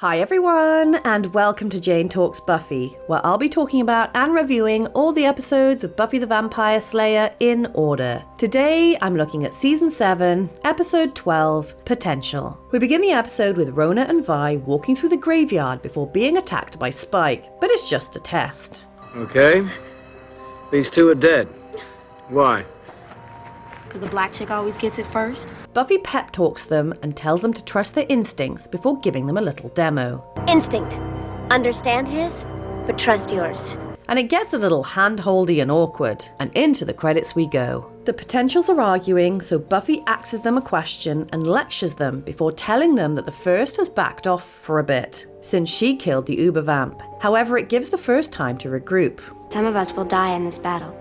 Hi everyone, and welcome to Jane Talks Buffy, where I'll be talking about and reviewing all the episodes of Buffy the Vampire Slayer in order. Today, I'm looking at Season 7, Episode 12, Potential. We begin the episode with Rona and Vi walking through the graveyard before being attacked by Spike, but it's just a test. Okay. These two are dead. Why? Because the black chick always gets it first. Buffy pep talks them and tells them to trust their instincts before giving them a little demo. Instinct. Understand his, but trust yours. And it gets a little hand-holdy and awkward, and into the credits we go. The potentials are arguing, so Buffy asks them a question and lectures them before telling them that the first has backed off for a bit, since she killed the Uber Vamp. However, it gives the first time to regroup. Some of us will die in this battle.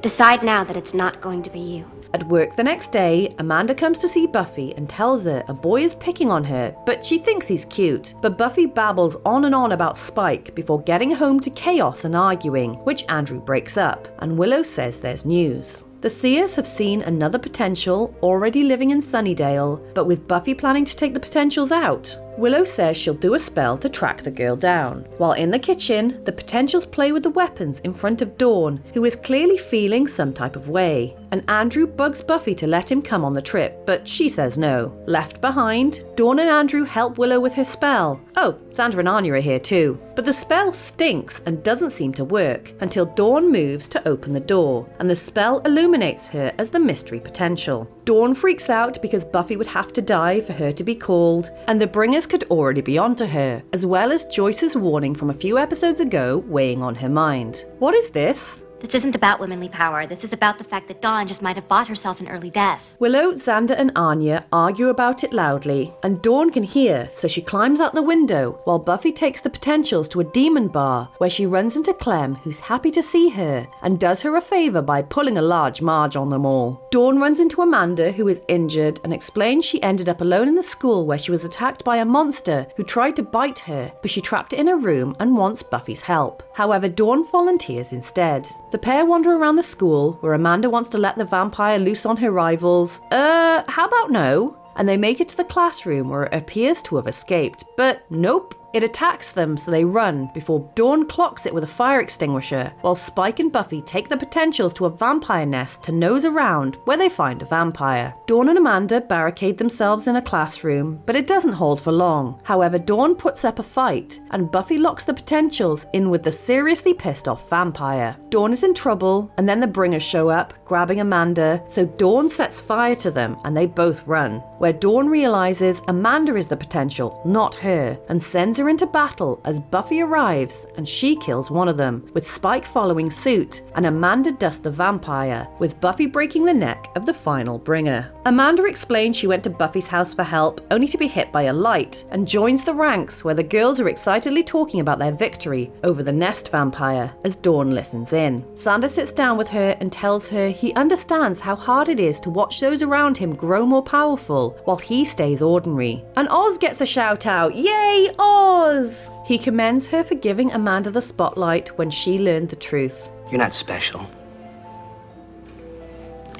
Decide now that it's not going to be you. At work the next day, Amanda comes to see Buffy and tells her a boy is picking on her, but she thinks he's cute. But Buffy babbles on and on about Spike before getting home to chaos and arguing, which Andrew breaks up, and Willow says there's news. The Seers have seen another potential already living in Sunnydale, but with Buffy planning to take the potentials out. Willow says she'll do a spell to track the girl down. While in the kitchen, the potentials play with the weapons in front of Dawn, who is clearly feeling some type of way. And Andrew bugs Buffy to let him come on the trip, but she says no. Left behind, Dawn and Andrew help Willow with her spell. Oh, Xander and Anya are here too. But the spell stinks and doesn't seem to work until Dawn moves to open the door, and the spell illuminates her as the mystery potential. Dawn freaks out because Buffy would have to die for her to be called, and the bringers could already be onto her, as well as Joyce's warning from a few episodes ago weighing on her mind. What is this? This isn't about womanly power. This is about the fact that Dawn just might have bought herself an early death. Willow, Xander and Anya argue about it loudly, and Dawn can hear, so she climbs out the window, while Buffy takes the potentials to a demon bar, where she runs into Clem, who's happy to see her, and does her a favour by pulling a large Marge on them all. Dawn runs into Amanda, who is injured, and explains she ended up alone in the school where she was attacked by a monster who tried to bite her, but she trapped it in a room and wants Buffy's help. However, Dawn volunteers instead. The pair wander around the school, where Amanda wants to let the vampire loose on her rivals. How about no? And they make it to the classroom where it appears to have escaped, but nope. It attacks them, so they run before Dawn clocks it with a fire extinguisher, while Spike and Buffy take the potentials to a vampire nest to nose around where they find a vampire. Dawn and Amanda barricade themselves in a classroom, but it doesn't hold for long. However, Dawn puts up a fight, and Buffy locks the potentials in with the seriously pissed off vampire. Dawn is in trouble, and then the bringers show up, grabbing Amanda, so Dawn sets fire to them, and they both run, where Dawn realizes Amanda is the potential, not her, and sends her into battle as Buffy arrives and she kills one of them, with Spike following suit, and Amanda dusts the vampire, with Buffy breaking the neck of the final bringer. Amanda explains she went to Buffy's house for help, only to be hit by a light, and joins the ranks where the girls are excitedly talking about their victory over the nest vampire as Dawn listens in. Xander sits down with her and tells her he understands how hard it is to watch those around him grow more powerful while he stays ordinary. And Oz gets a shout out, yay Oz! He commends her for giving Amanda the spotlight when she learned the truth. You're not special.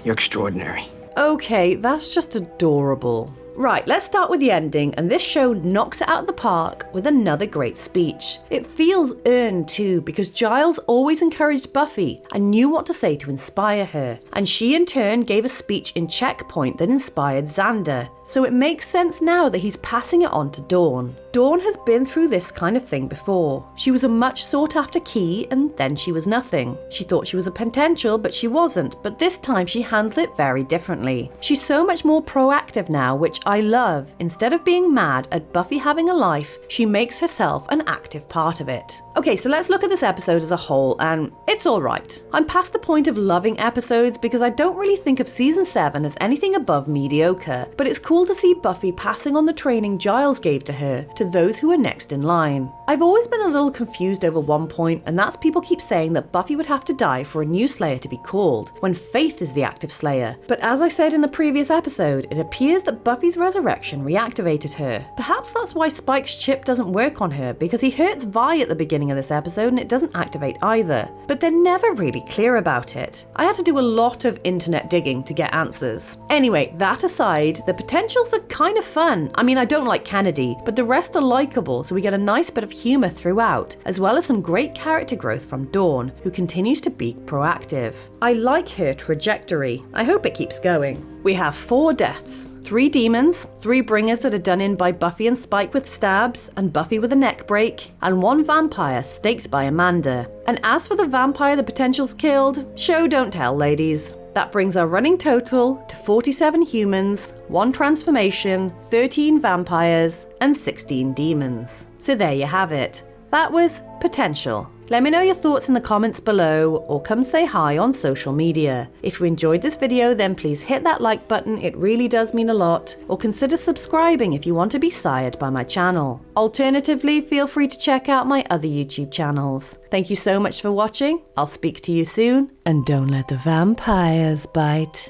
You're extraordinary. Okay, that's just adorable. Right, let's start with the ending, and this show knocks it out of the park with another great speech. It feels earned too, because Giles always encouraged Buffy and knew what to say to inspire her, and she in turn gave a speech in Checkpoint that inspired Xander, so it makes sense now that he's passing it on to Dawn. Dawn has been through this kind of thing before. She was a much sought after key, and then she was nothing. She thought she was a potential, but she wasn't, but this time she handled it very differently. She's so much more proactive now, which I love. Instead of being mad at Buffy having a life, she makes herself an active part of it. Okay, so let's look at this episode as a whole, and it's alright. I'm past the point of loving episodes because I don't really think of Season 7 as anything above mediocre, but it's cool to see Buffy passing on the training Giles gave to her to those who are next in line. I've always been a little confused over one point, and that's people keep saying that Buffy would have to die for a new Slayer to be called, when Faith is the active Slayer. But as I said in the previous episode, it appears that Buffy's resurrection reactivated her. Perhaps that's why Spike's chip doesn't work on her, because he hurts Vi at the beginning beginning of this episode and it doesn't activate either, but they're never really clear about it. I had to do a lot of internet digging to get answers. Anyway, that aside, the potentials are kind of fun. I mean, I don't like Kennedy, but the rest are likable, so we get a nice bit of humour throughout, as well as some great character growth from Dawn, who continues to be proactive. I like her trajectory. I hope it keeps going. We have 4 deaths. 3 demons, 3 bringers that are done in by Buffy and Spike with stabs, and Buffy with a neck break, and 1 vampire staked by Amanda. And as for the vampire the potential's killed, show don't tell, ladies. That brings our running total to 47 humans, 1 transformation, 13 vampires, and 16 demons. So there you have it. That was Potential. Let me know your thoughts in the comments below, or come say hi on social media. If you enjoyed this video, then please hit that like button, it really does mean a lot, or consider subscribing if you want to be sired by my channel. Alternatively, feel free to check out my other YouTube channels. Thank you so much for watching, I'll speak to you soon, and don't let the vampires bite.